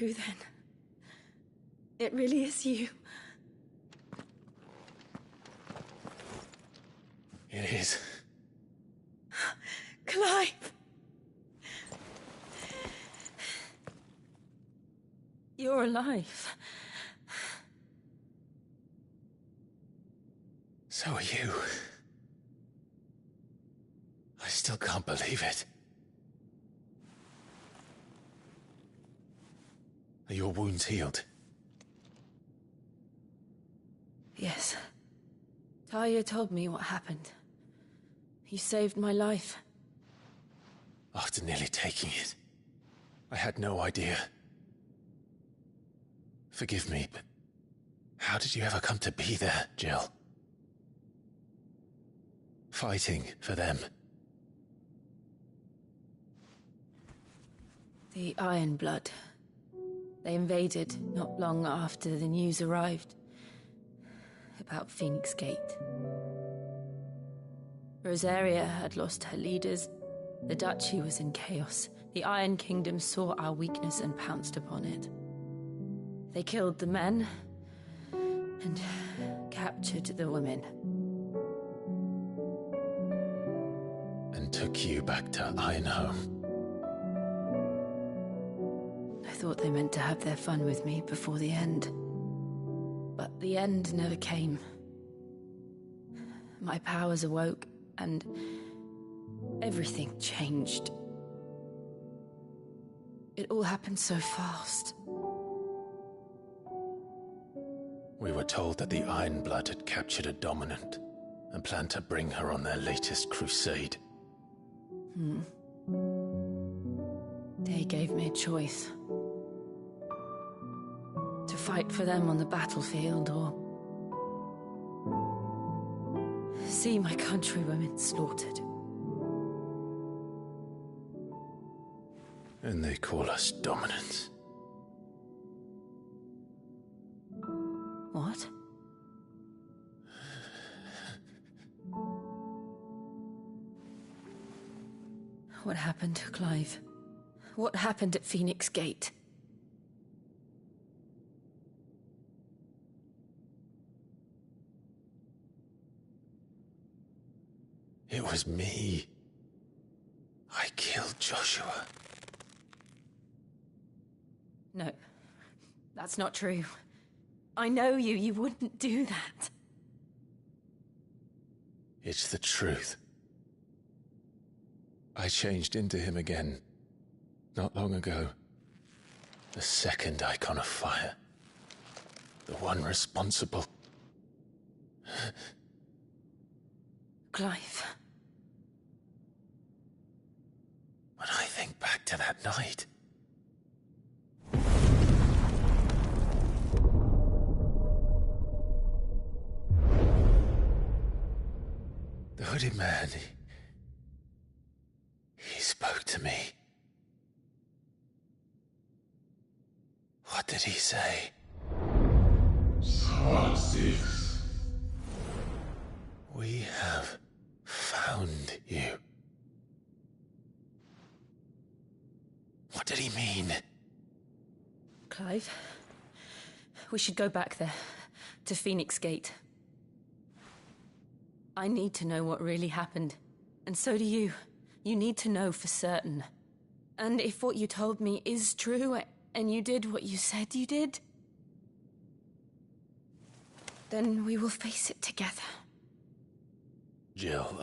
true then. It really is you. It is. Clive! You're alive. So are you. I still can't believe it. Are your wounds healed? Yes. Talia told me what happened. You saved my life. After nearly taking it, I had no idea. Forgive me, but how did you ever come to be there, Jill? Fighting for them. The Iron Blood. They invaded not long after the news arrived about Phoenix Gate. Rosaria had lost her leaders. The Duchy was in chaos. The Iron Kingdom saw our weakness and pounced upon it. They killed the men and captured the women. And took you back to Ironhome. I thought they meant to have their fun with me before the end. But the end never came. My powers awoke, and everything changed. It all happened so fast. We were told that the Iron Blood had captured a dominant and planned to bring her on their latest crusade. They gave me a choice. To fight for them on the battlefield, or see my countrywomen slaughtered. And they call us dominants. What? What happened to Clive? What happened at Phoenix Gate? It was me. I killed Joshua. No, that's not true. I know you. You wouldn't do that. It's the truth. I changed into him again, not long ago. The second icon of fire. The one responsible. Clive. When I think back to that night... The hooded man, he spoke to me. What did he say? Part 6. We have found you. What did he mean? Clive, we should go back there, to Phoenix Gate. I need to know what really happened, and so do you. You need to know for certain. And if what you told me is true, and you did what you said you did, then we will face it together. Jill,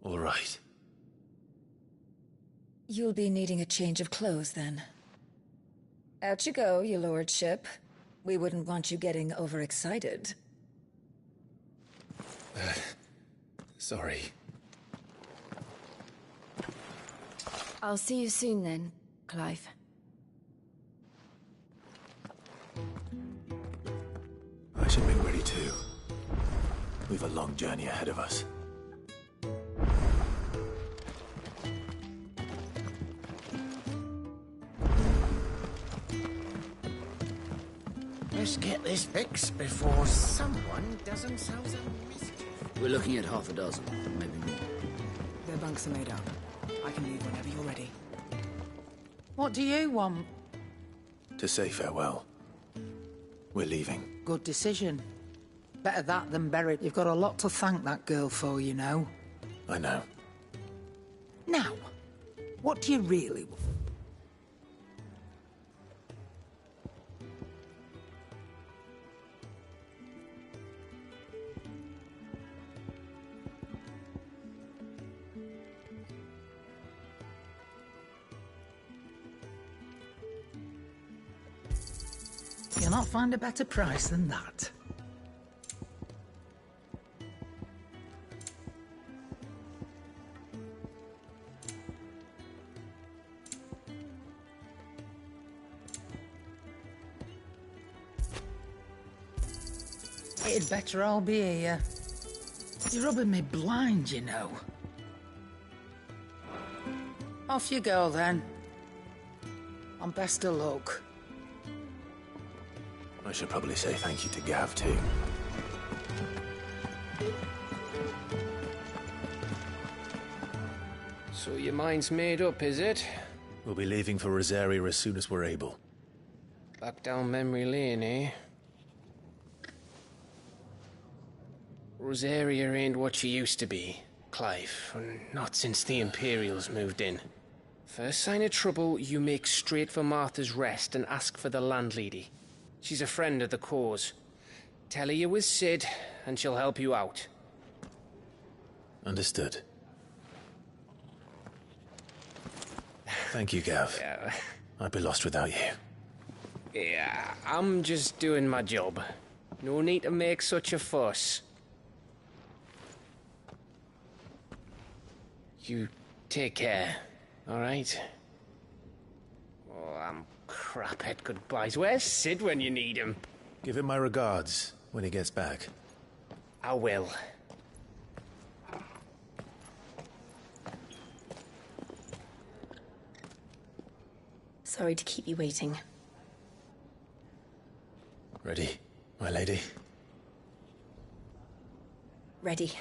All right. You'll be needing a change of clothes, then. Out you go, your lordship. We wouldn't want you getting overexcited. Sorry. I'll see you soon then, Clive. I should make ready too. We've a long journey ahead of us. Let's get this fixed before someone does themselves a mischief. We're looking at half a dozen, maybe more. Their bunks are made up. I can leave whenever you're ready. What do you want? To say farewell. We're leaving. Good decision. Better that than buried. You've got a lot to thank that girl for, you know. I know. Now, what do you really want? You'll not find a better price than that. It'd better all be here. You're rubbing me blind, you know. Off you go, then. And best of luck. I should probably say thank you to Gav, too. So your mind's made up, is it? We'll be leaving for Rosaria as soon as we're able. Back down memory lane, eh? Rosaria ain't what she used to be, Clive. Not since the Imperials moved in. First sign of trouble, you make straight for Martha's Rest and ask for the landlady. She's a friend of the cause. Tell her you was Sid, and she'll help you out. Understood. Thank you, Gav. Yeah. I'd be lost without you. Yeah, I'm just doing my job. No need to make such a fuss. You take care, all right? Oh, I'm crap at goodbyes. Where's Sid when you need him? Give him my regards when he gets back. I will. Sorry to keep you waiting. Ready, my lady? Ready.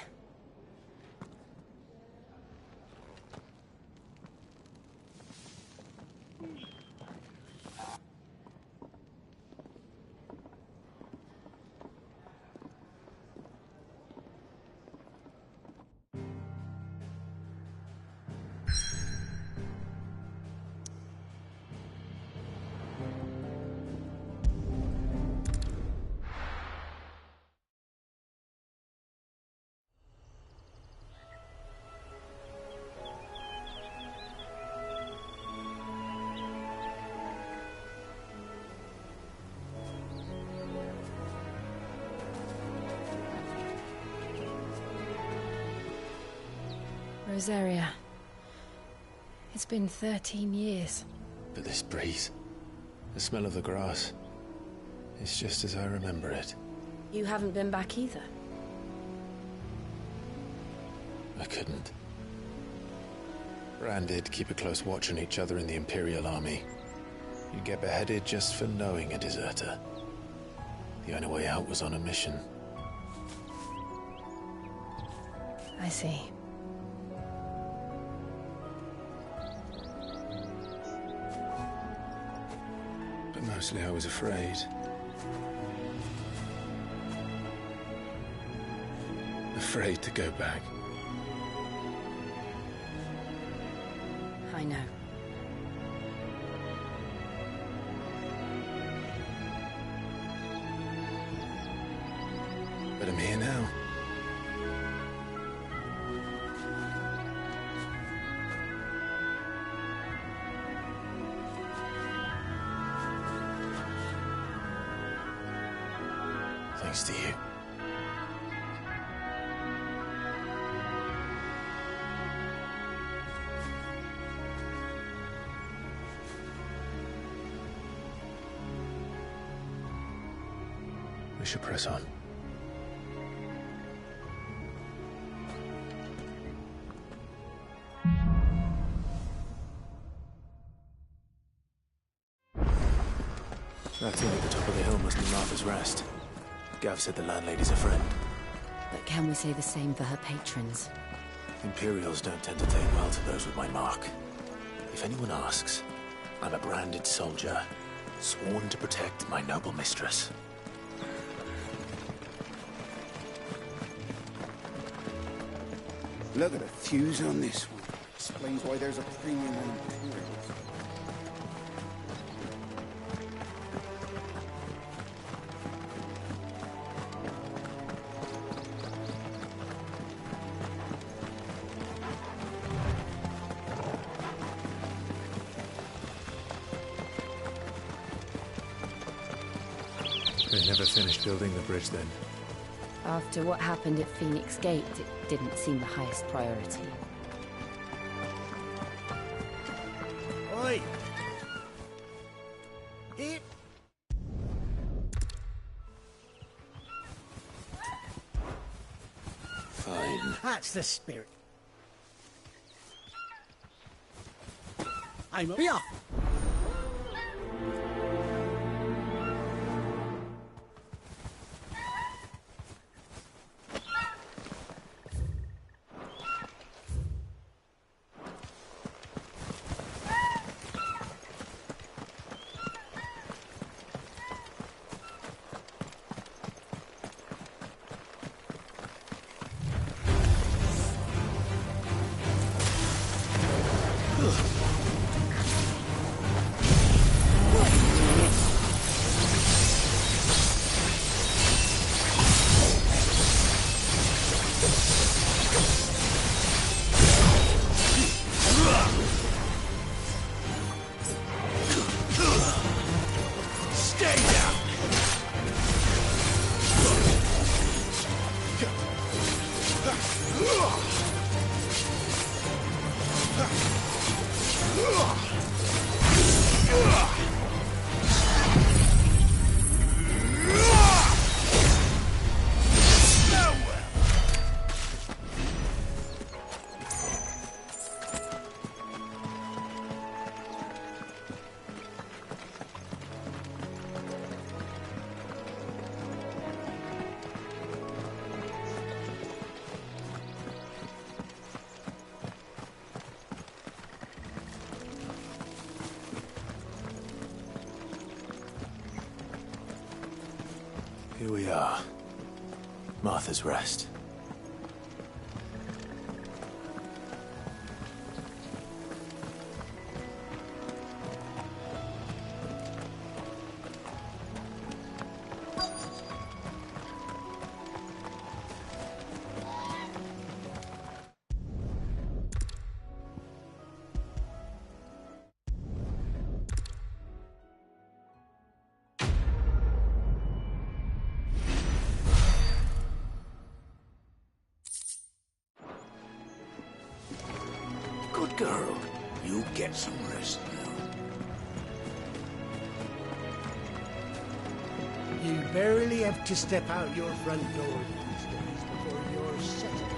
Rosaria. It's been 13 years. But this breeze, the smell of the grass, it's just as I remember it. You haven't been back either. I couldn't. Rand did keep a close watch on each other in the Imperial Army. You'd get beheaded just for knowing a deserter. The only way out was on a mission. I see. But mostly I was afraid. Afraid to go back. I know. But I'm here now. Thanks to you. We should press on. That thing at the top of the hill must be Martha's Rest. Gav said the landlady's a friend. But can we say the same for her patrons? Imperials don't tend to take well to those with my mark. If anyone asks, I'm a branded soldier, sworn to protect my noble mistress. Look at the fuse on this one. Explains why there's a premium on Imperials. They never finished building the bridge then. After what happened at Phoenix Gate, it didn't seem the highest priority. Oi! Here. Fine. That's the spirit. I'm be off. Here we are. Martha's Rest. Good girl. You get some rest now. You barely have to step out your front door these days before you're set upon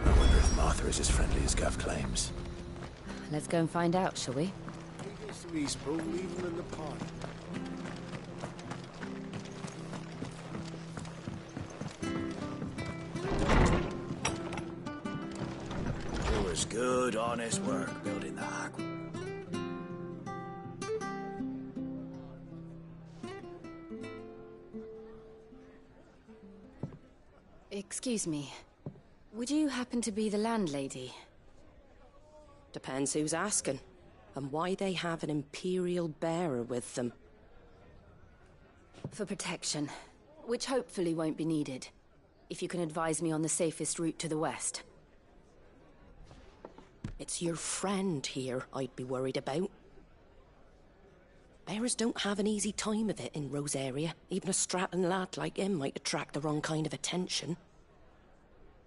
I wonder if Martha is as friendly as Gav claims. Let's go and find out, shall we? We spoke leave them in the pot. It was good, honest work building the aqua. Excuse me. Would you happen to be the landlady? Depends who's asking, and why they have an Imperial bearer with them. For protection, which hopefully won't be needed. If you can advise me on the safest route to the west. It's your friend here I'd be worried about. Bearers don't have an easy time of it in Rosaria. Even a Stratton lad like him might attract the wrong kind of attention.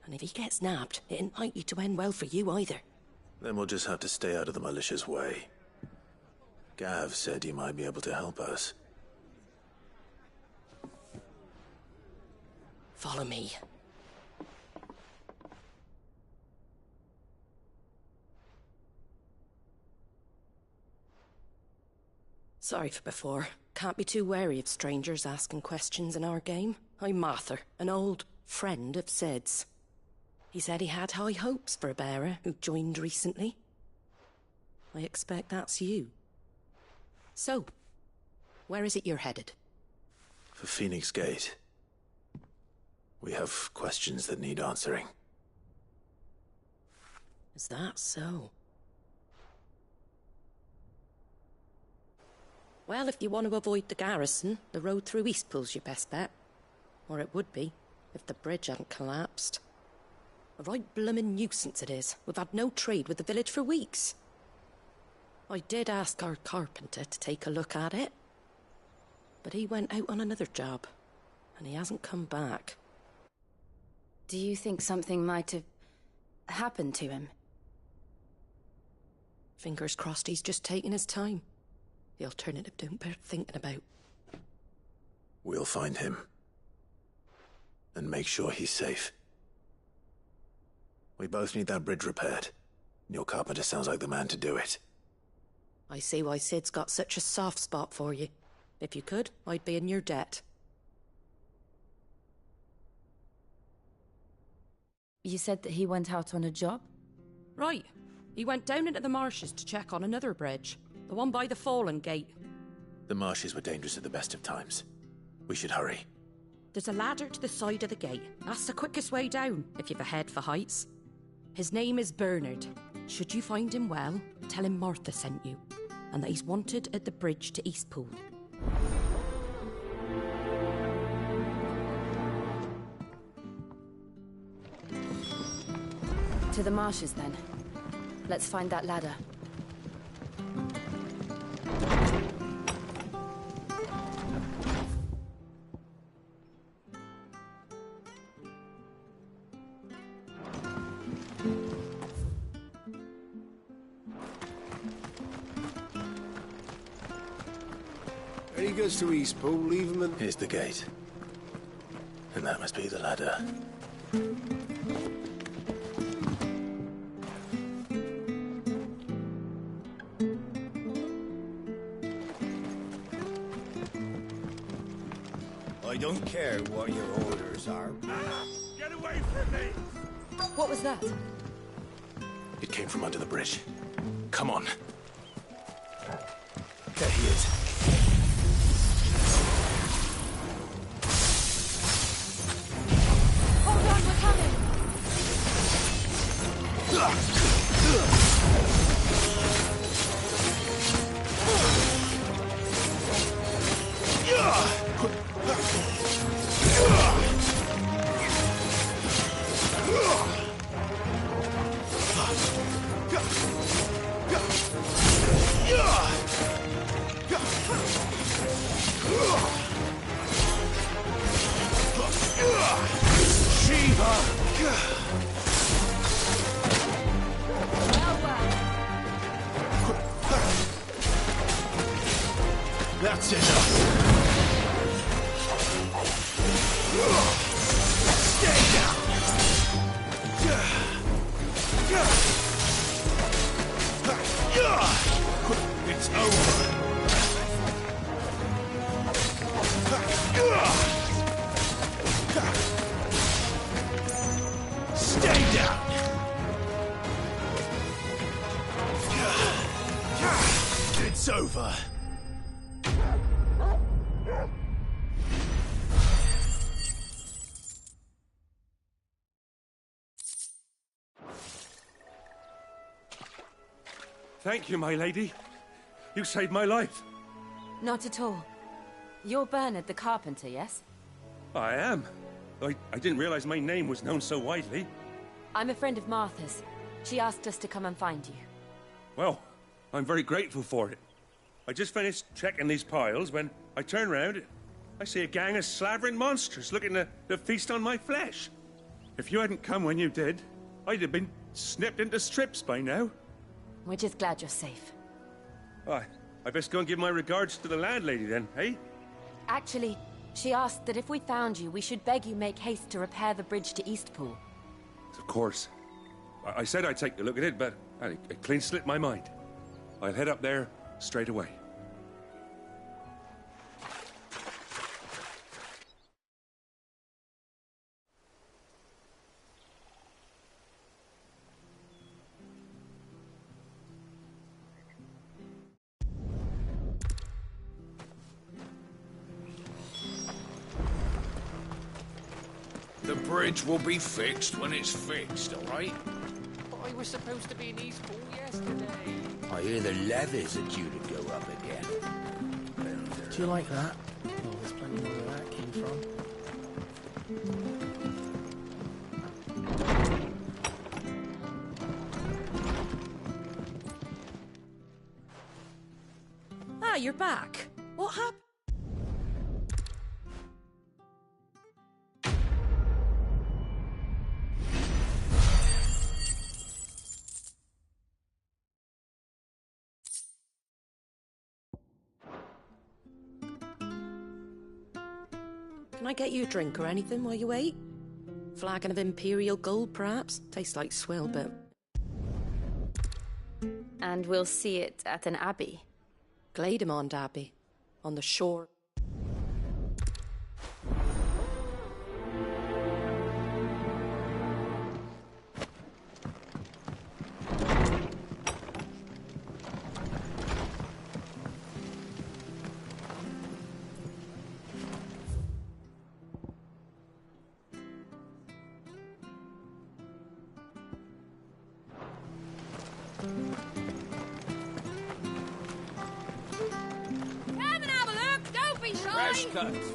And if he gets nabbed, it ain't likely to end well for you either. Then we'll just have to stay out of the malicious way. Gav said he might be able to help us. Follow me. Sorry for before. Can't be too wary of strangers asking questions in our game. I'm Martha, an old friend of Sid's. He said he had high hopes for a bearer who joined recently. I expect that's you. So, where is it you're headed? For Phoenix Gate. We have questions that need answering. Is that so? Well, if you want to avoid the garrison, the road through Eastpool's your best bet. Or it would be, if the bridge hadn't collapsed. A right bloomin' nuisance it is. We've had no trade with the village for weeks. I did ask our carpenter to take a look at it. But he went out on another job, and he hasn't come back. Do you think something might have happened to him? Fingers crossed he's just taking his time. The alternative don't bear thinking about. We'll find him. And make sure he's safe. We both need that bridge repaired. Your carpenter sounds like the man to do it. I see why Sid's got such a soft spot for you. If you could, I'd be in your debt. You said that he went out on a job? Right. He went down into the marshes to check on another bridge. The one by the Fallen Gate. The marshes were dangerous at the best of times. We should hurry. There's a ladder to the side of the gate. That's the quickest way down, if you've a head for heights. His name is Bernard. Should you find him well, tell him Martha sent you, and that he's wanted at the bridge to Eastpool. To the marshes, then. Let's find that ladder. When he goes to Eastpool, leave him and... Here's the gate. And that must be the ladder. I don't care what your orders are. Get away from me! What was that? It came from under the bridge. Come on. There he is. Hold on, we're coming! That's enough. Stay down. It's over. Stay down. It's over. Thank you, my lady. You saved my life. Not at all. You're Bernard the carpenter, yes? I am. I didn't realize my name was known so widely. I'm a friend of Martha's. She asked us to come and find you. Well, I'm very grateful for it. I just finished checking these piles when I turn round. I see a gang of slavering monsters looking to feast on my flesh. If you hadn't come when you did, I'd have been snipped into strips by now. We're just glad you're safe. I I best go and give my regards to the landlady then, eh? Actually, she asked that if we found you, we should beg you make haste to repair the bridge to Eastpool. Of course. I said I'd take a look at it, but it clean slipped my mind. I'll head up there straight away. The bridge will be fixed when it's fixed, all right? But I was supposed to be in Eastpool yesterday. I hear the levees are due to go up again. Do you like that? Oh, there's plenty more where that came from. Ah, you're back. What happened? Can I get you a drink or anything while you wait? Flagon of Imperial Gold, perhaps? Tastes like swill, but... And we'll see it at an abbey. Glademond Abbey, on the shore.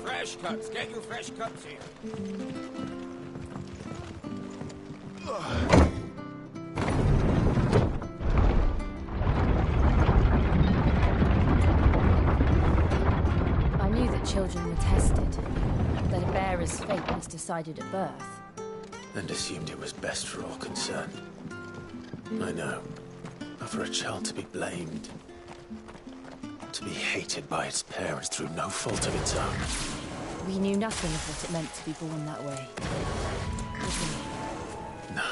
Fresh cuts. Get your fresh cuts here. I knew that children were tested, that a bearer's fate was decided at birth. And assumed it was best for all concerned. I know. But for a child to be blamed, to be hated by its parents through no fault of its own. We knew nothing of what it meant to be born that way. Did we? No.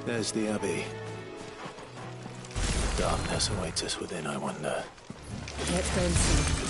There's the Abbey. Darkness awaits us within, I wonder. Let's go and see.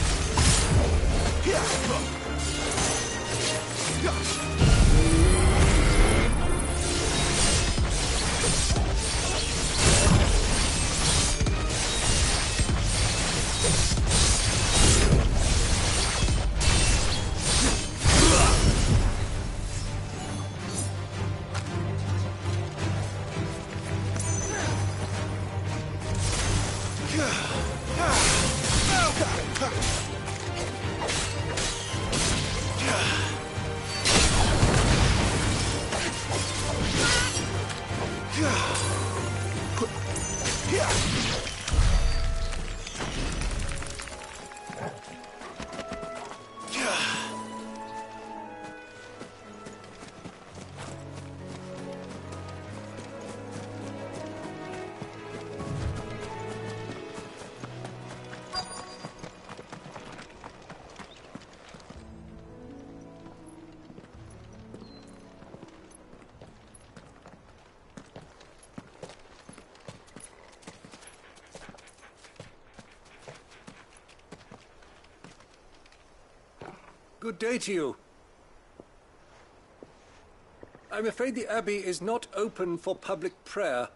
Good day to you. I'm afraid the Abbey is not open for public prayer.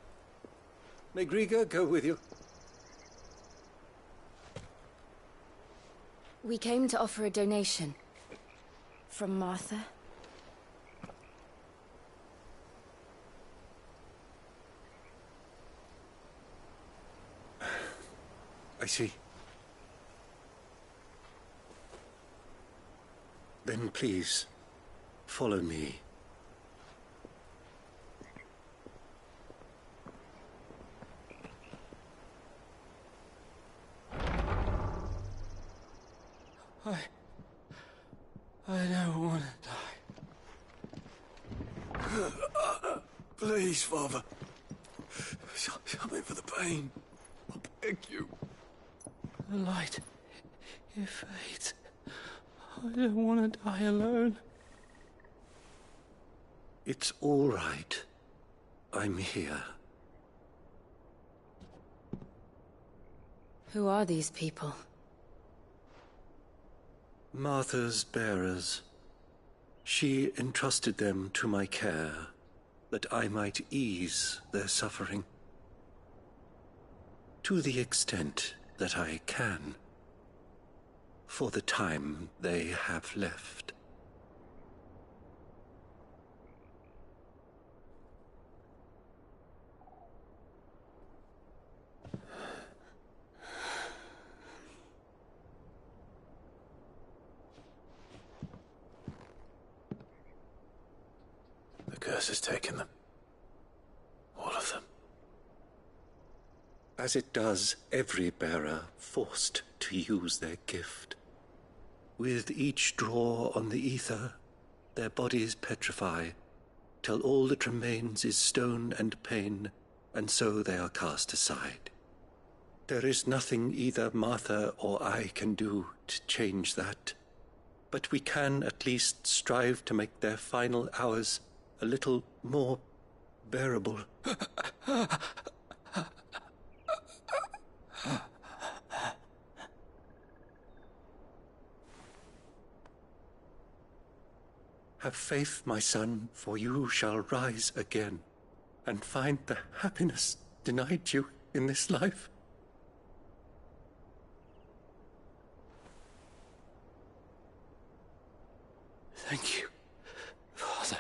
May Griga go with you? We came to offer a donation. From Martha. I see. Then please, follow me. I don't want to die. Please, Father. Shut me for the pain. I beg you. The light, it fades. I don't want to die alone. It's all right. I'm here. Who are these people? Martha's bearers. She entrusted them to my care, that I might ease their suffering. To the extent that I can. For the time they have left. The curse has taken them. All of them. As it does every bearer forced to use their gift. With each draw on the ether, their bodies petrify, till all that remains is stone and pain, and so they are cast aside. There is nothing either Martha or I can do to change that, but we can at least strive to make their final hours a little more bearable. Have faith, my son, for you shall rise again and find the happiness denied you in this life. Thank you, Father.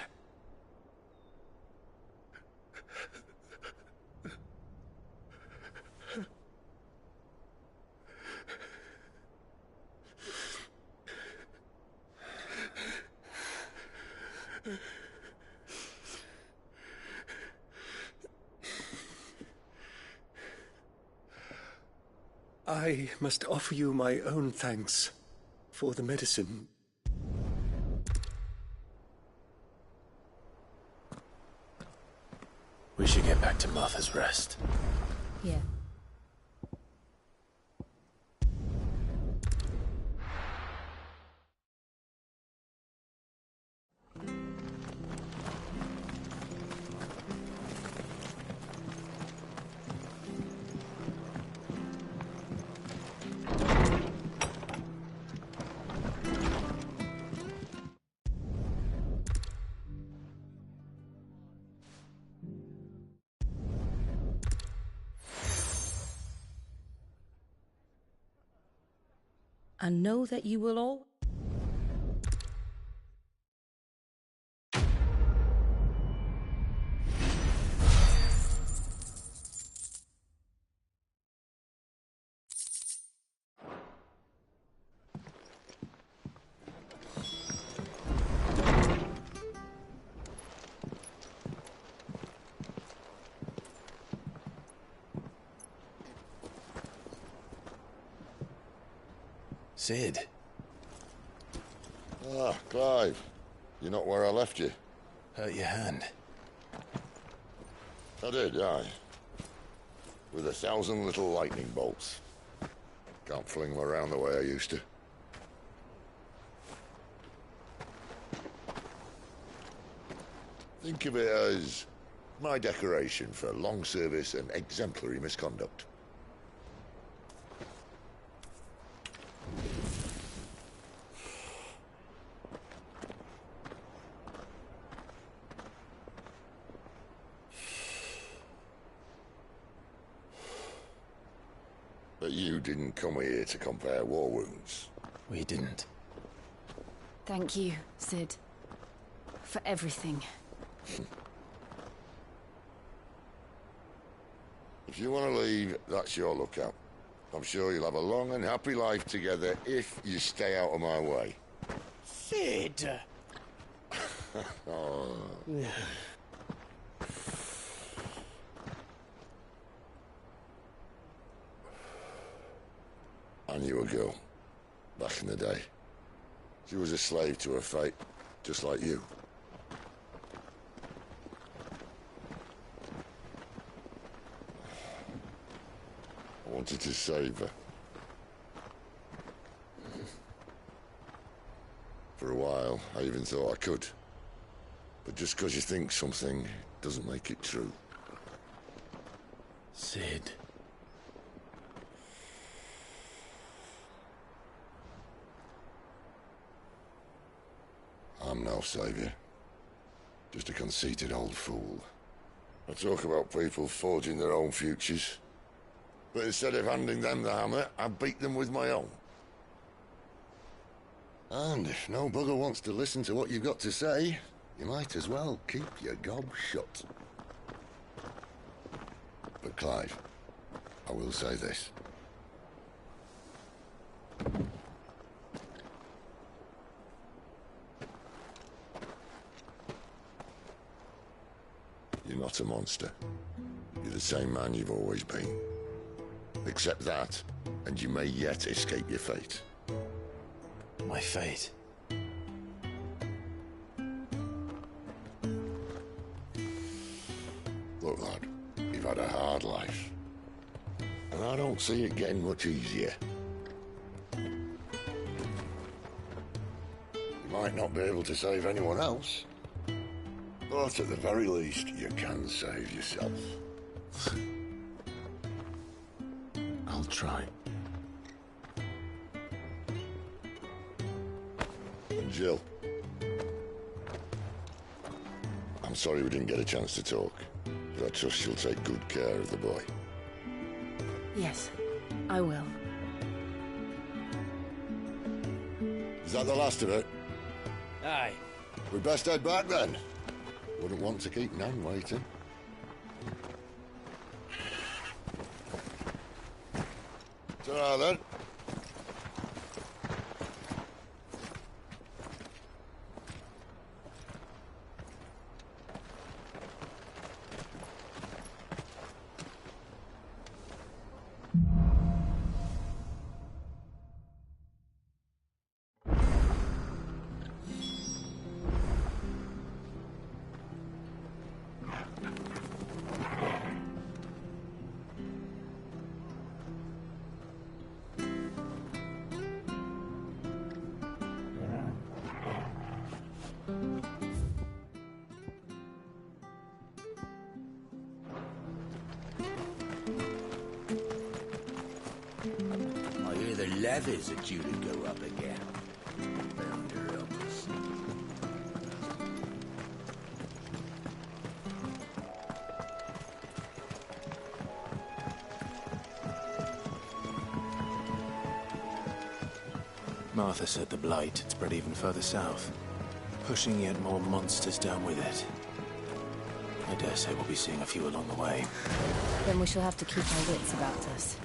I must offer you my own thanks for the medicine. We should get back to Martha's Rest. Yeah. and know that you will all... Cid. Ah, Clive. You're not where I left you. Hurt your hand. I did, aye. With 1,000 little lightning bolts. Can't fling them around the way I used to. Think of it as my decoration for long service and exemplary misconduct. But you didn't come here to compare war wounds. We didn't. Thank you, Cid. For everything. If you want to leave, that's your lookout. I'm sure you'll have a long and happy life together if you stay out of my way. Cid! Oh. I knew a girl, back in the day. She was a slave to her fate, just like you. I wanted to save her. For a while, I even thought I could. But just because you think something doesn't make it true. Cid. I'm no savior. Just a conceited old fool. I talk about people forging their own futures. But instead of handing them the hammer, I beat them with my own. And if no bugger wants to listen to what you've got to say, you might as well keep your gob shut. But Clive, I will say this. You're not a monster. You're the same man you've always been. Accept that, and you may yet escape your fate. My fate? Look, lad, you've had a hard life. And I don't see it getting much easier. You might not be able to save anyone else, but at the very least, you can save yourself. I'll try. And Jill, I'm sorry we didn't get a chance to talk, but I trust you'll take good care of the boy. Yes, I will. Is that the last of it? Aye. We'd best head back then. Wouldn't want to keep Nan waiting. Ta-ra then. I hear the levies are due to go up again. Bounder helpless. Martha said the Blight had spread even further south, pushing yet more monsters down with it. I dare say we'll be seeing a few along the way. Then we shall have to keep our wits about us.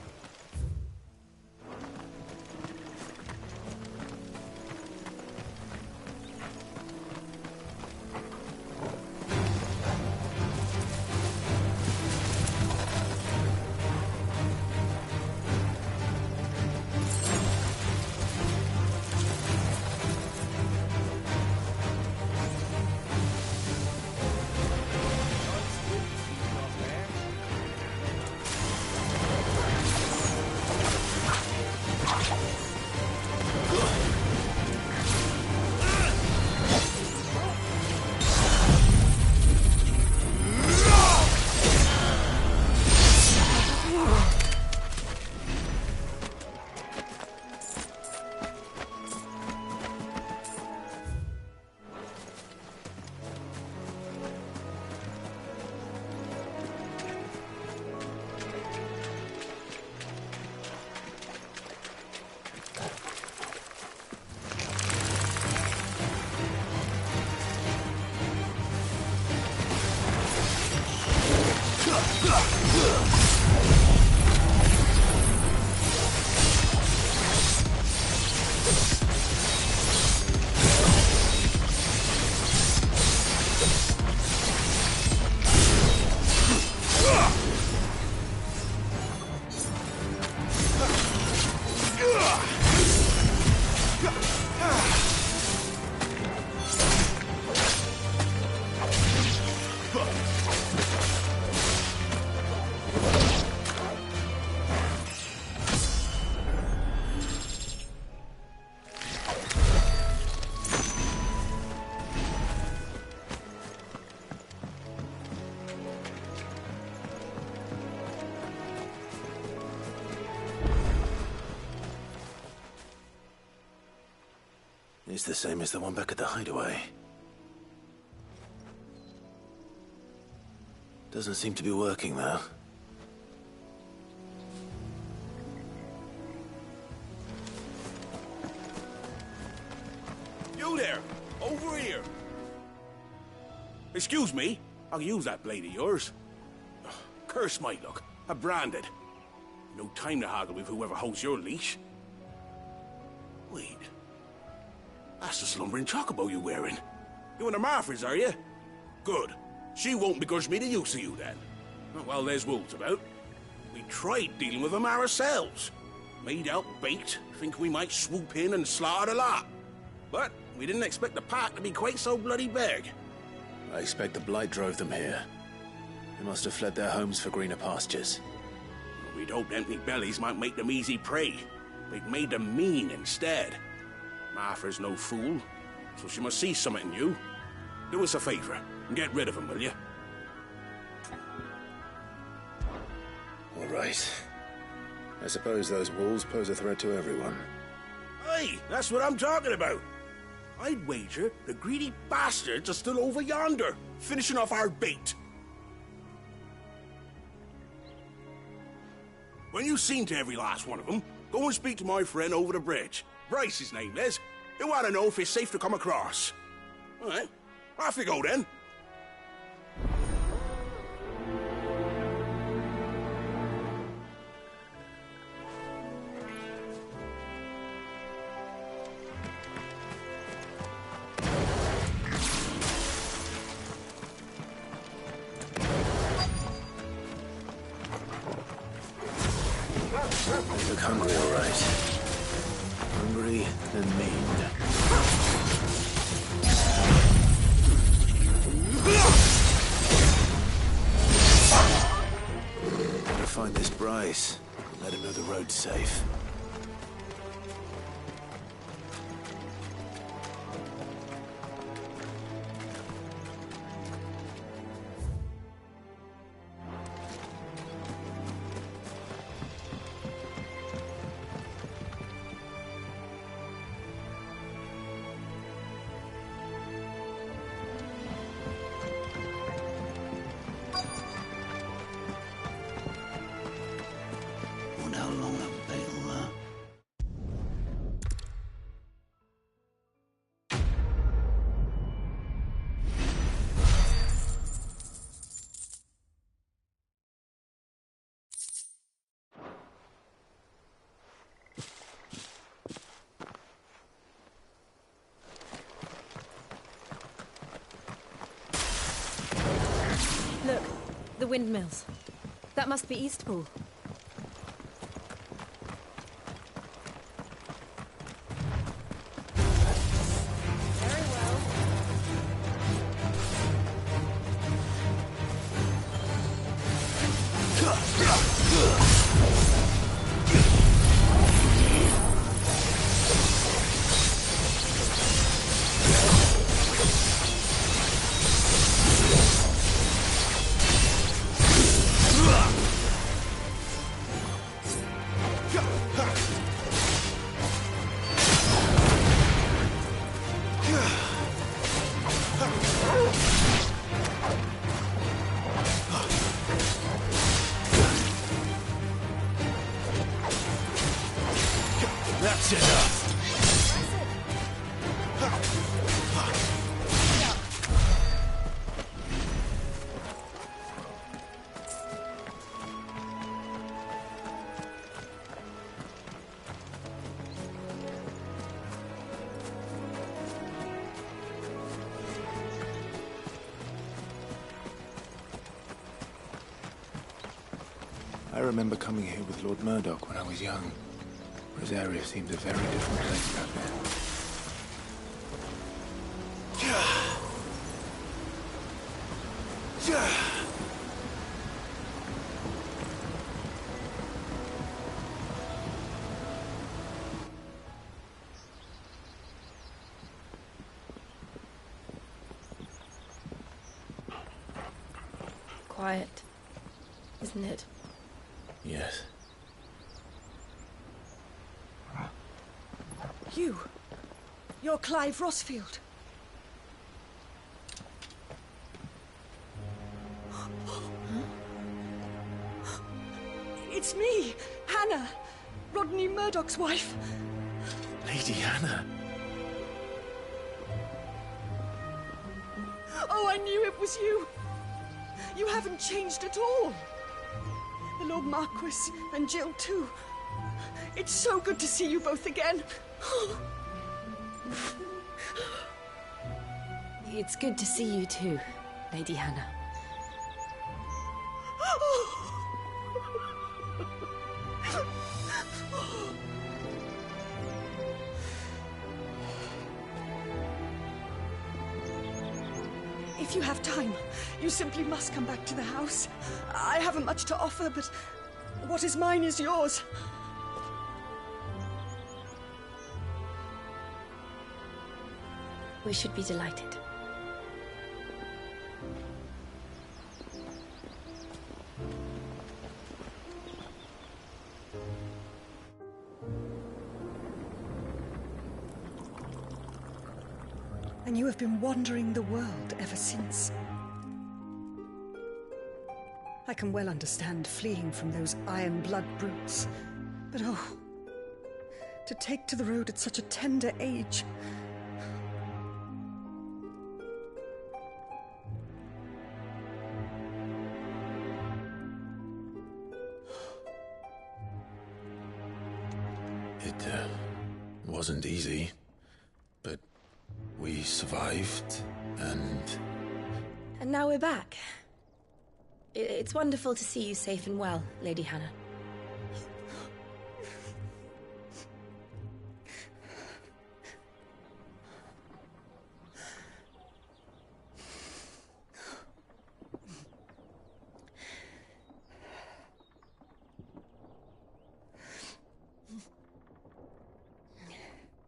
It's the same as the one back at the hideaway. Doesn't seem to be working, though. You there! Over here! Excuse me, I'll use that blade of yours. Curse my luck. I'm branded. No time to haggle with whoever holds your leash. Wait. That's the slumbering chocobo you're wearing. You and the Marfors, are you? Good. She won't begrudge me the use of you, then. Well, there's wolves about. We tried dealing with them ourselves. Made out baked, think we might swoop in and slaughter the lot. But we didn't expect the pack to be quite so bloody big. I expect the Blight drove them here. They must have fled their homes for greener pastures. We'd hoped empty bellies might make them easy prey. They'd made them mean instead. Martha's no fool, so she must see something in you. Do us a favor and get rid of them, will you? All right. I suppose those wolves pose a threat to everyone. Hey, that's what I'm talking about. I'd wager the greedy bastards are still over yonder, finishing off our bait. When you've seen to every last one of them, go and speak to my friend over the bridge. Bryce, his name is. He'll want to know if it's safe to come across. All right, off you go then. They look hungry, all right. Hungry and mean. Gotta find this Bryce. Let him know the road's safe. Wonder how long that bait'll last. windmills. That must be Eastpool. That's enough. I remember coming here with Lord Murdoch when I was young. Rosaria seems a very different place back then. Quiet, isn't it? Yes. You're Clive Rosfield. It's me, Hannah, Rodney Murdoch's wife. Lady Hannah. Oh, I knew it was you. You haven't changed at all. The Lord Marquis and Jill too. It's so good to see you both again. It's good to see you too, Lady Hannah. If you have time, you simply must come back to the house. I haven't much to offer, but what is mine is yours. We should be delighted. And you have been wandering the world ever since. I can well understand fleeing from those iron blood brutes. But oh, to take to the road at such a tender age. It wasn't easy, but we survived, and now we're back. It's wonderful to see you safe and well, Lady Hannah.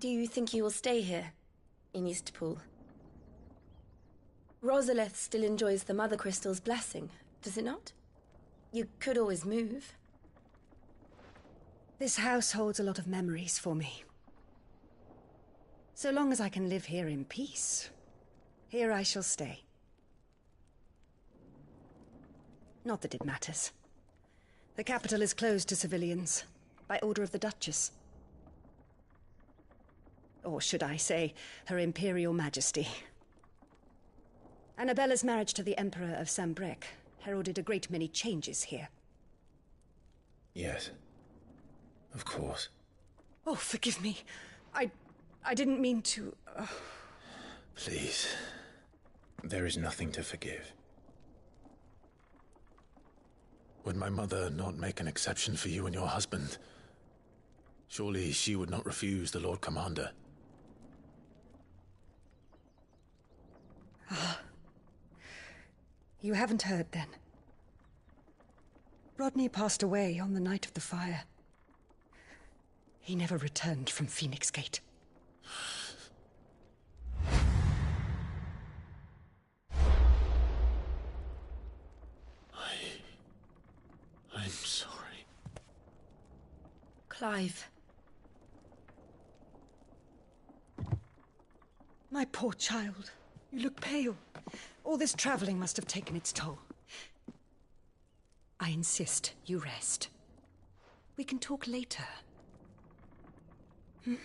Do you think you will stay here, in Eastpool? Rosalith still enjoys the Mother Crystal's blessing, does it not? You could always move. This house holds a lot of memories for me. So long as I can live here in peace, here I shall stay. Not that it matters. The capital is closed to civilians, by order of the Duchess. Or should I say, Her Imperial Majesty. Annabella's marriage to the Emperor of Sambrec heralded a great many changes here. yes, of course. Oh, forgive me. I didn't mean to... Please, there is nothing to forgive. Would my mother not make an exception for you and your husband? Surely she would not refuse the Lord Commander. Ah. You haven't heard, then. Rodney passed away on the night of the fire. He never returned from Phoenix Gate. I'm sorry. Clive. My poor child. You look pale. All this traveling must have taken its toll. I insist you rest. We can talk later. Hmm?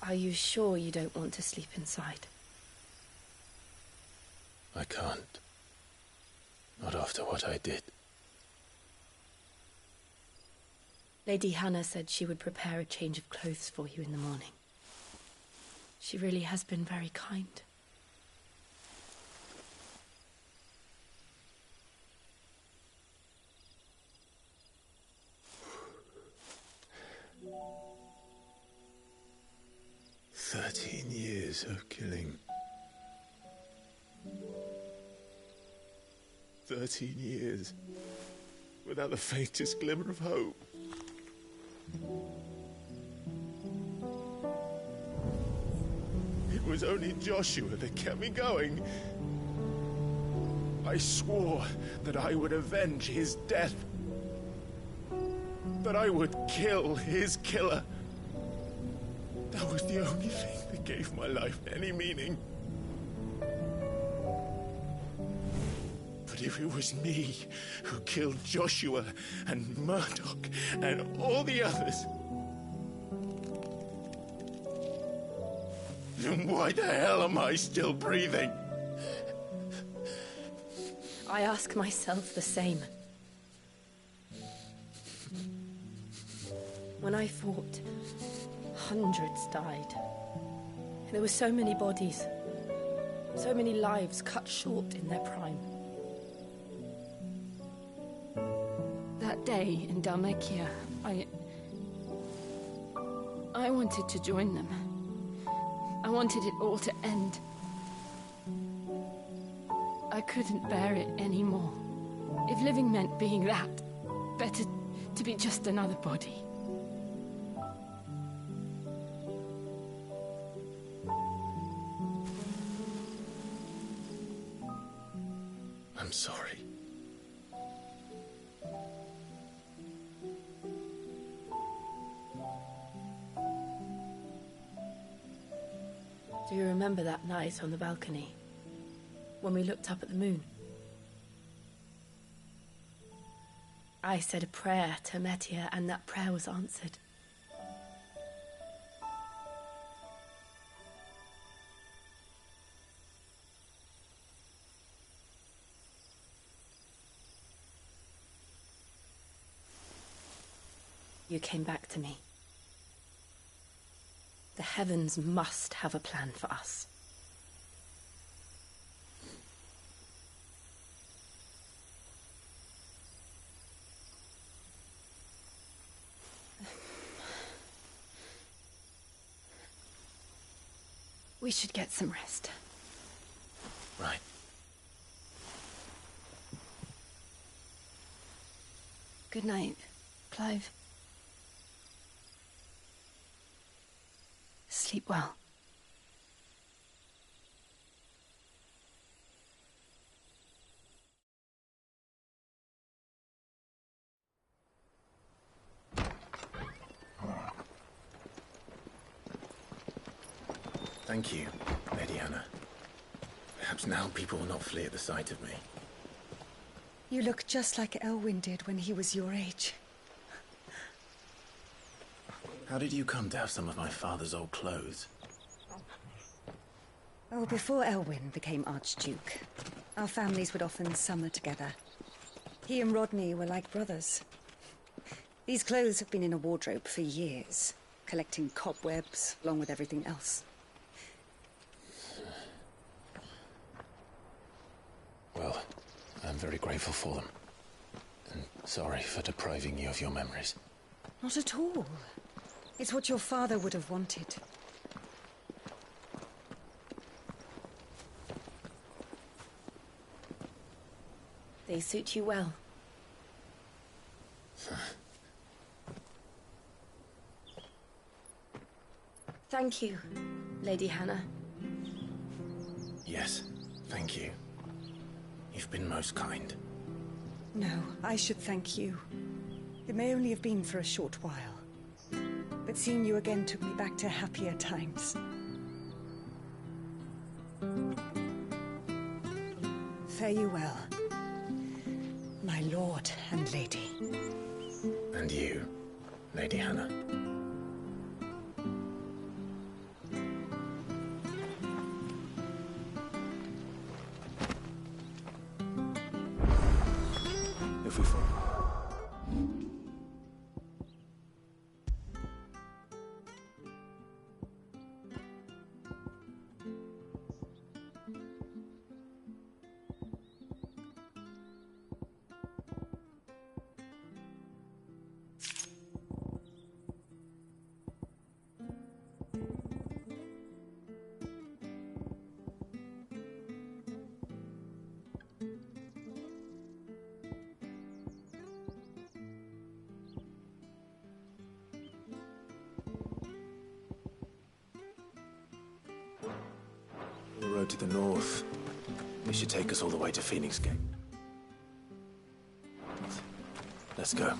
Are you sure you don't want to sleep inside? I can't. Not after what I did. Lady Hannah said she would prepare a change of clothes for you in the morning. She really has been very kind. "13 years of killing. 13 years without the faintest glimmer of hope. It was only Joshua that kept me going. I swore that I would avenge his death. That I would kill his killer. That was the only thing that gave my life any meaning. But if it was me who killed Joshua and Murdoch and all the others, then why the hell am I still breathing? I ask myself the same. When I fought, hundreds died. There were so many bodies, so many lives cut short in their prime. That day in Dhalmekia, I wanted to join them. I wanted it all to end. I couldn't bear it anymore. If living meant being that, better to be just another body. I'm sorry. Do you remember that night on the balcony? When we looked up at the moon? I said a prayer to Metia, and that prayer was answered. You came back to me. The heavens must have a plan for us. We should get some rest. Right. Good night, Clive. Sleep well. Thank you, Lady Hannah. Perhaps now people will not flee at the sight of me. You look just like Elwyn did when he was your age. How did you come to have some of my father's old clothes? Oh, before Elwyn became Archduke, our families would often summer together. He and Rodney were like brothers. These clothes have been in a wardrobe for years, collecting cobwebs along with everything else. Well, I'm very grateful for them. And sorry for depriving you of your memories. Not at all. It's what your father would have wanted. They suit you well. Thank you, Lady Hannah. Yes, thank you. You've been most kind. No, I should thank you. It may only have been for a short while, but seeing you again took me back to happier times. Fare you well, my lord and lady. And you, Lady Hannah. If we fall. The road to the north. It should take us all the way to Phoenix Gate. Let's go.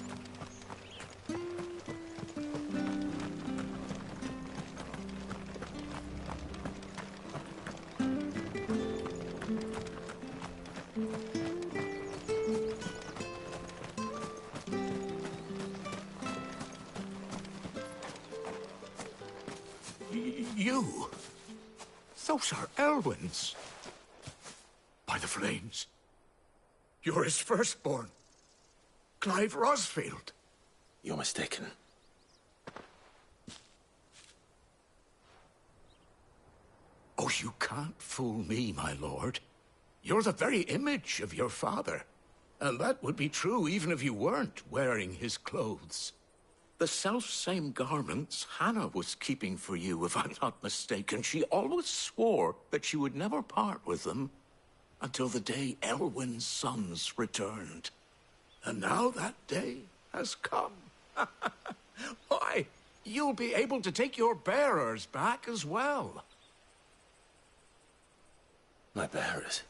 You? Those are Elwyn's. By the flames. You're his firstborn. Clive Rosfield. You're mistaken. Oh, you can't fool me, my lord. You're the very image of your father. And that would be true even if you weren't wearing his clothes. The self-same garments Hannah was keeping for you, if I'm not mistaken. She always swore that she would never part with them until the day Elwyn's sons returned. And now that day has come. Why, you'll be able to take your bearers back as well. My bearers?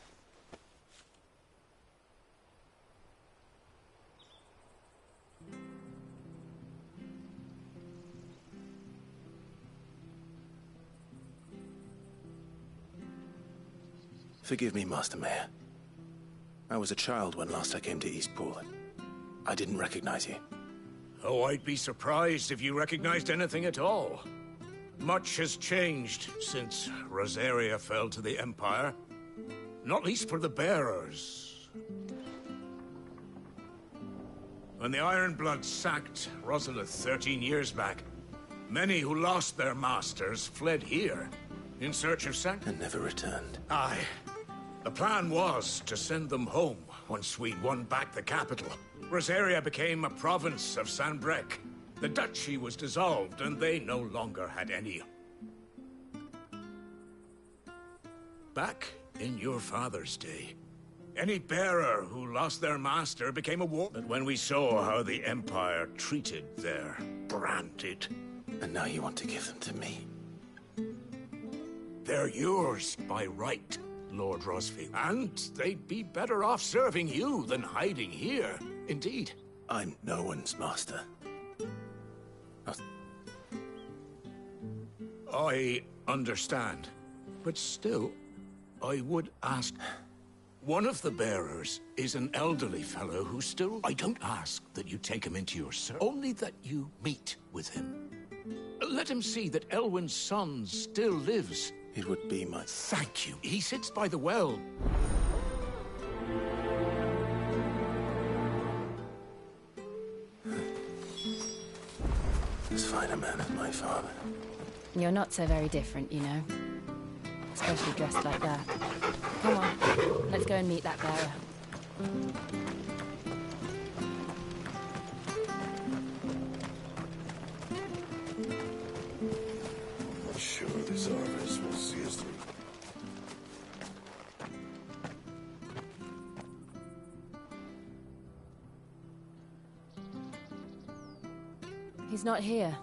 Forgive me, Master Mayor. I was a child when last I came to Eastpool, and I didn't recognize you. Oh, I'd be surprised if you recognized anything at all. Much has changed since Rosaria fell to the Empire. Not least for the bearers. When the Ironbloods sacked Rosalith 13 years back, many who lost their masters fled here in search of sanctity. And never returned. Aye. The plan was to send them home once we'd won back the capital. Rosaria became a province of Sanbreque. The duchy was dissolved, and they no longer had any. Back in your father's day, any bearer who lost their master became a war. But when we saw how the Empire treated their branded... And now you want to give them to me? They're yours by right, Lord Rosfield. And they'd be better off serving you than hiding here. Indeed. I'm no one's master. I understand. But still, I would ask... One of the bearers is an elderly fellow who still... I don't ask that you take him into your service, only that you meet with him. Let him see that Elwyn's son still lives. It would be my... Thank you. He sits by the well. as fine a man as my father. You're not so very different, you know. Especially dressed like that. Come on, let's go and meet that bearer. I'm sure this harvest will see us through. He's not here.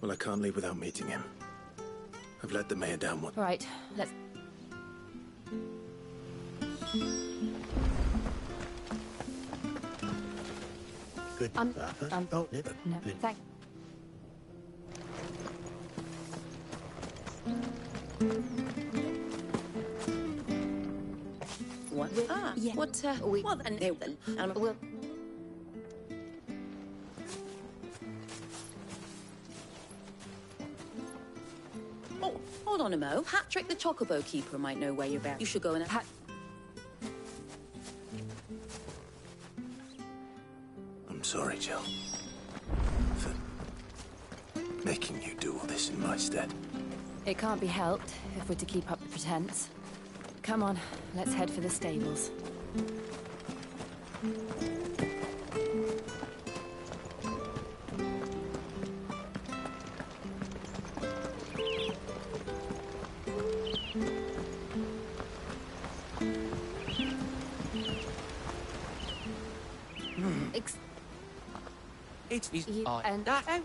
Well, I can't leave without meeting him. I've let the mayor down one. Right, let's... Good. No, thank... What? Yeah. What, well, then, well... Oh, hold on a mo. Patrick the Chocobo Keeper might know where you're at. You should go and... I'm sorry, Jill. For making you do all this in my stead. It can't be helped if we're to keep up the pretense. Come on, let's head for the stables. It's You I. and That.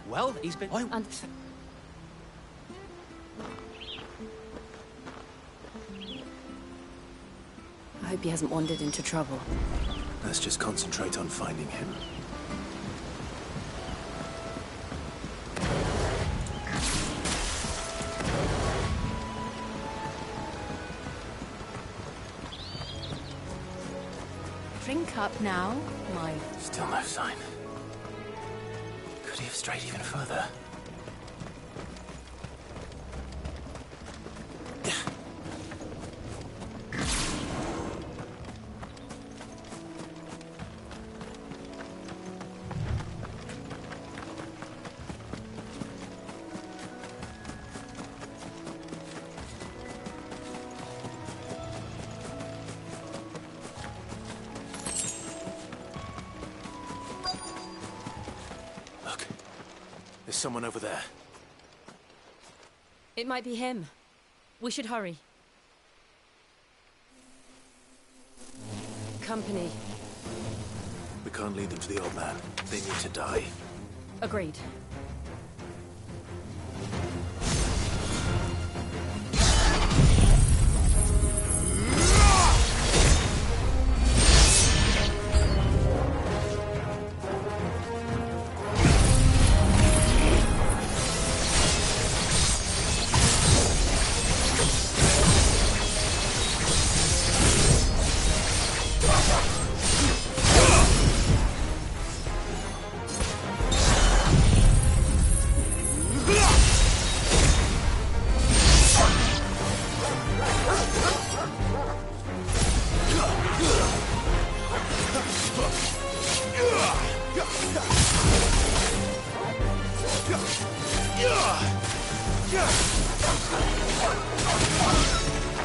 Well, he's been. I hope he hasn't wandered into trouble. Let's just concentrate on finding him. Drink up now, my... Still no sign. Could he have strayed even further? There's someone over there. It might be him. We should hurry. Company. We can't lead them to the old man. They need to die. Agreed.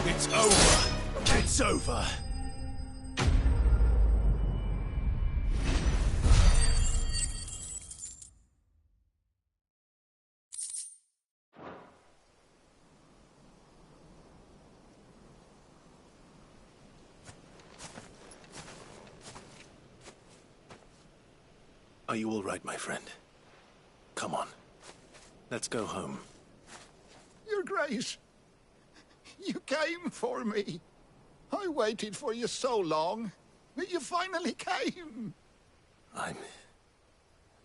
It's over. It's over. Are you all right, my friend? Come on. Let's go home. Your Grace, you came for me. I waited for you so long, but you finally came. I'm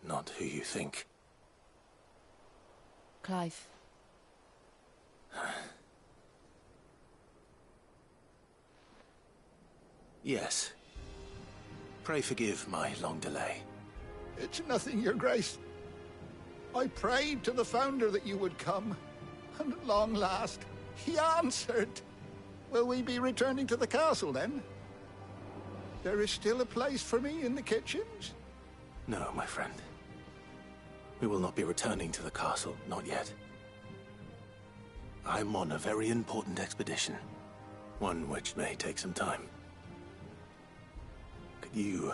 not who you think. Clive. Yes. Pray forgive my long delay. It's nothing, Your Grace. I prayed to the Founder that you would come. And at long last, he answered. Will we be returning to the castle, then? There is still a place for me in the kitchens? No, my friend. We will not be returning to the castle, not yet. I'm on a very important expedition. One which may take some time. Could you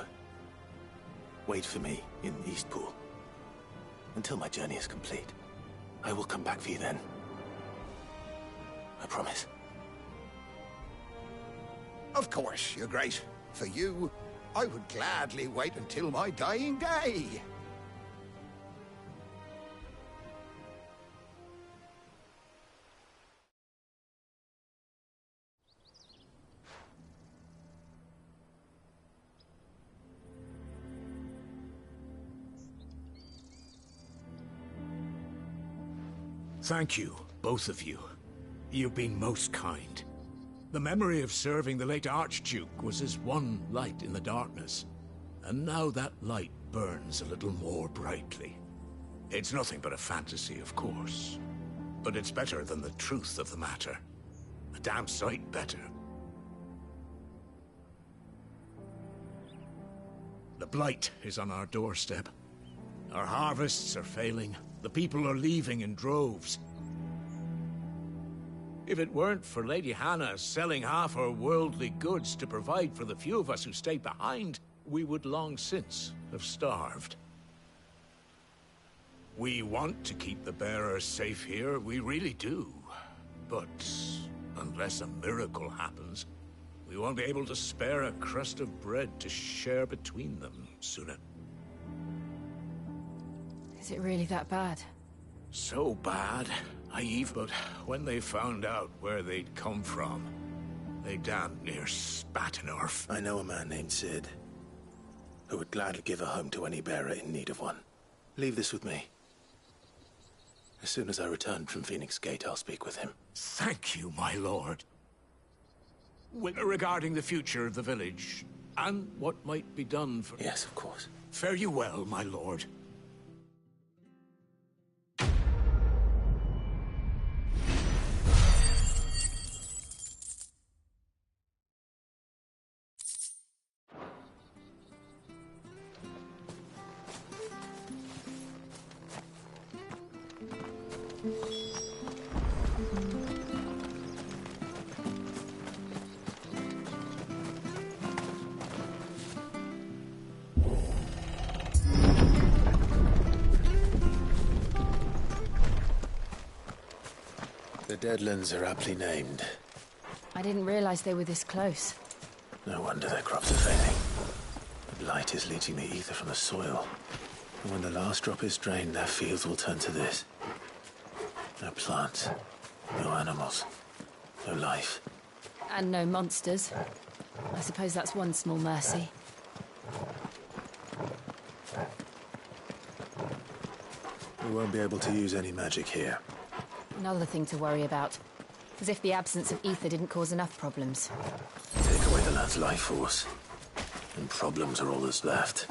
wait for me in Eastpool until my journey is complete? I will come back for you then. I promise. Of course, Your Grace. For you, I would gladly wait until my dying day. Thank you, both of you. You've been most kind. The memory of serving the late Archduke was as one light in the darkness, and now that light burns a little more brightly. It's nothing but a fantasy, of course, but it's better than the truth of the matter. A damn sight better. The Blight is on our doorstep. Our harvests are failing. The people are leaving in droves. If it weren't for Lady Hannah selling half her worldly goods to provide for the few of us who stay behind, we would long since have starved. We want to keep the bearers safe here, we really do. But unless a miracle happens, we won't be able to spare a crust of bread to share between them sooner. Is it really that bad? So bad, naive, but when they found out where they'd come from, they damn near spat in our I know a man named Cid, who would gladly give a home to any bearer in need of one. Leave this with me. As soon as I return from Phoenix Gate, I'll speak with him. Thank you, my lord. Regarding the future of the village, and what might be done for... Yes, of course. Fare you well, my lord. The Deadlands are aptly named. I didn't realize they were this close. No wonder their crops are failing. The Blight is leaching the ether from the soil. And when the last drop is drained, their fields will turn to this. No plants, no animals, no life. And no monsters. I suppose that's one small mercy. We won't be able to use any magic here. Another thing to worry about. As if the absence of ether didn't cause enough problems. Take away the lad's life force, and problems are all that's left.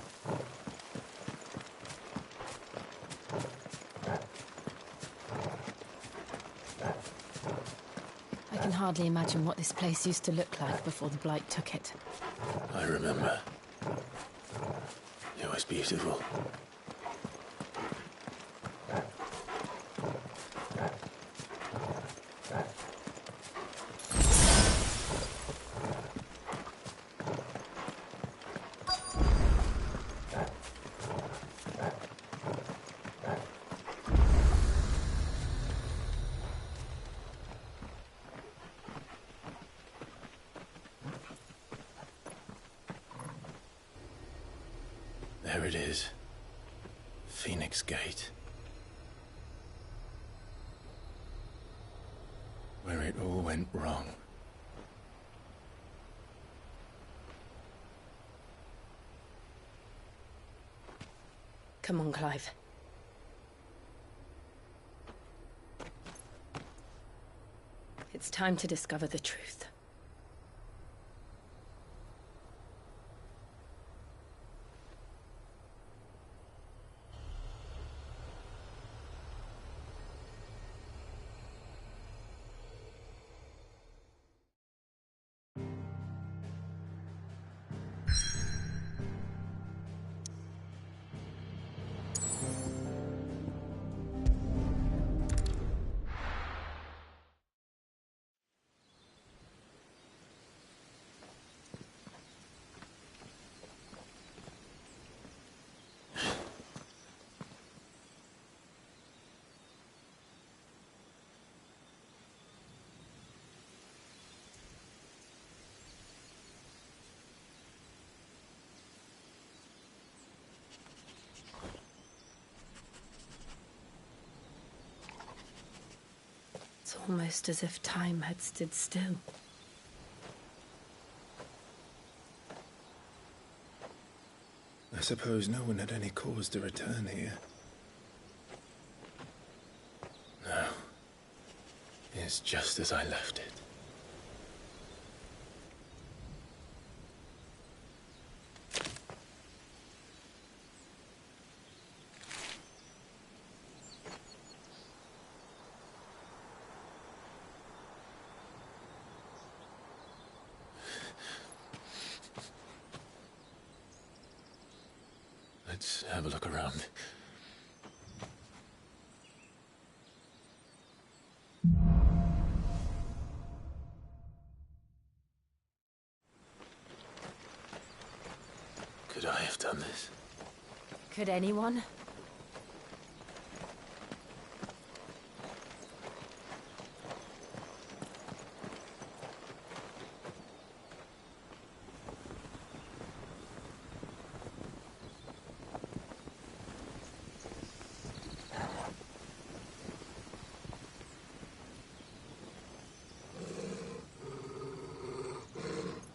I can hardly imagine what this place used to look like before the Blight took it. I remember. It was beautiful. There it is. Phoenix Gate. Where it all went wrong. Come on, Clive. It's time to discover the truth. Almost as if time had stood still. I suppose no one had any cause to return here. No. It's just as I left it. Let's have a look around. Could I have done this? Could anyone?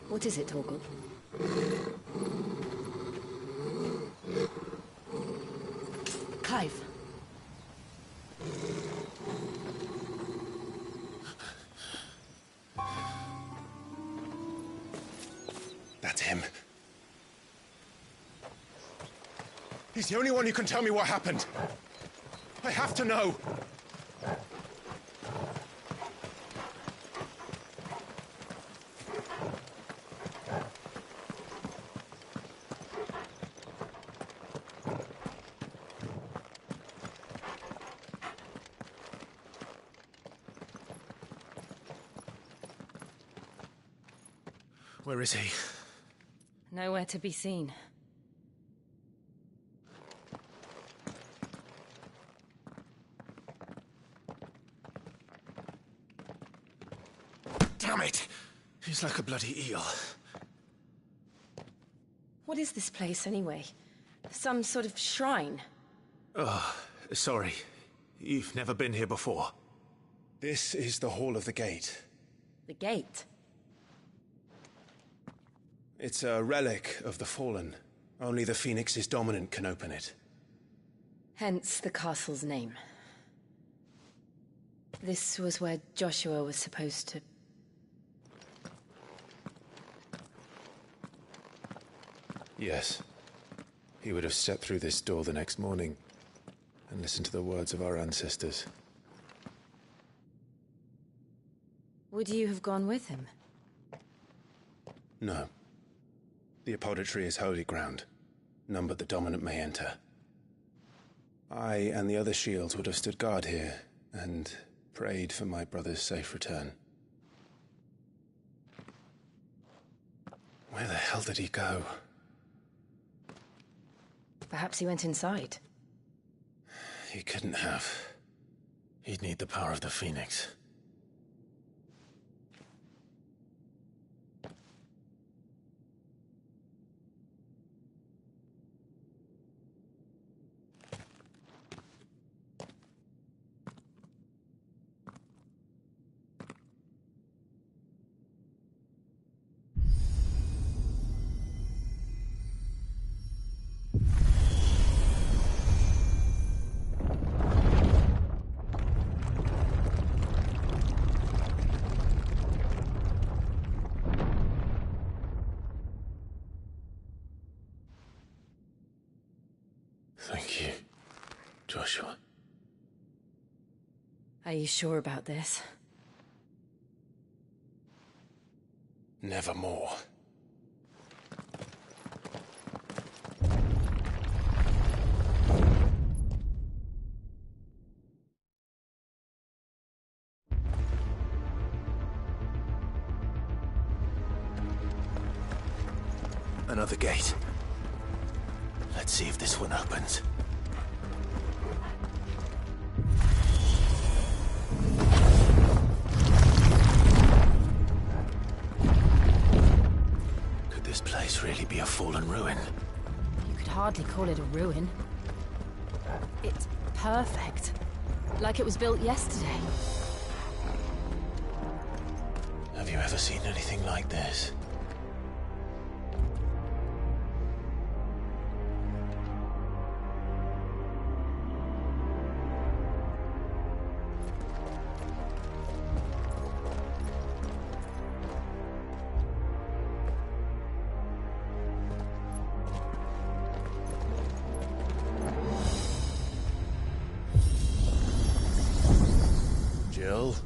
What is it, Torgal? Clive. That's him. He's the only one who can tell me what happened. I have to know. Where is he? Nowhere to be seen. Damn it! He's like a bloody eel. What is this place, anyway? Some sort of shrine? Oh, sorry. You've never been here before. This is the Hall of the Gate. The gate? It's a relic of the Fallen. Only the Phoenix's dominant can open it. Hence the castle's name. This was where Joshua was supposed to... Yes. He would have stepped through this door the next morning and listened to the words of our ancestors. Would you have gone with him? No. The Apodatory is holy ground. None but the dominant may enter. I and the other shields would have stood guard here and prayed for my brother's safe return. Where the hell did he go? Perhaps he went inside. He couldn't have. He'd need the power of the Phoenix. Thank you, Joshua. Are you sure about this? Nevermore. Another gate. Let's see if this one opens. Could this place really be a fallen ruin? You could hardly call it a ruin. It's perfect. Like it was built yesterday. Have you ever seen anything like this? Jill?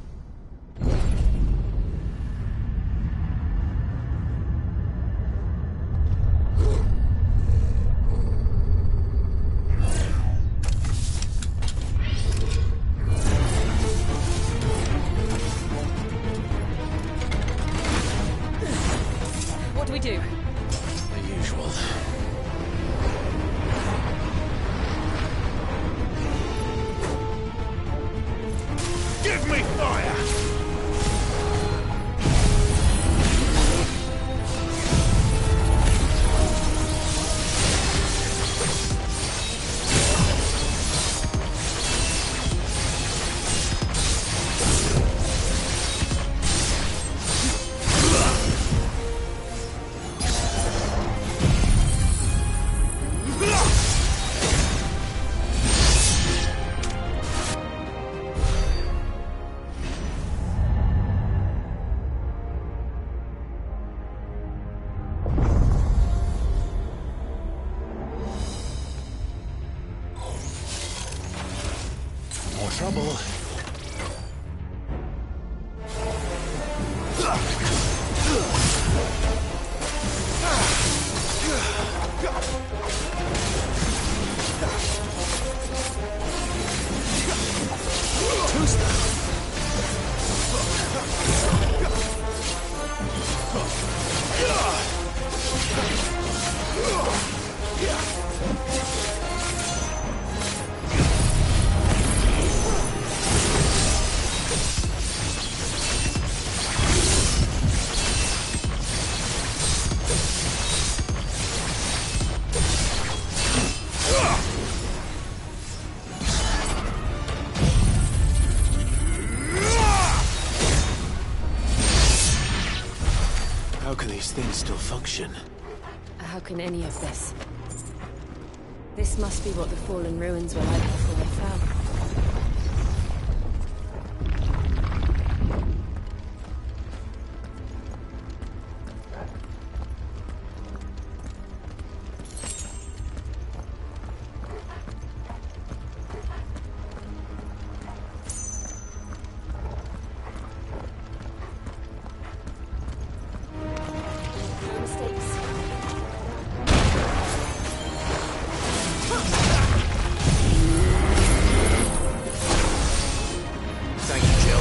What do we do? The usual. Give me fire! More trouble. How can these things still function? How can any of this? This must be what the fallen ruins were like before they fell. Thank you, Jill.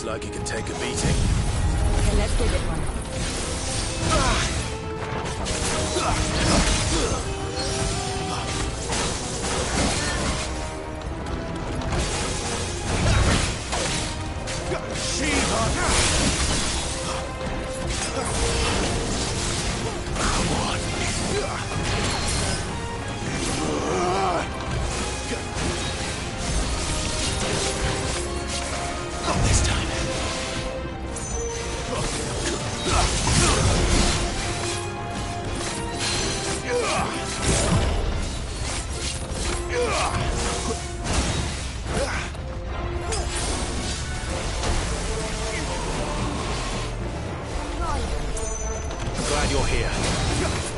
like he can take a beating. Okay, let's give it one. you're here.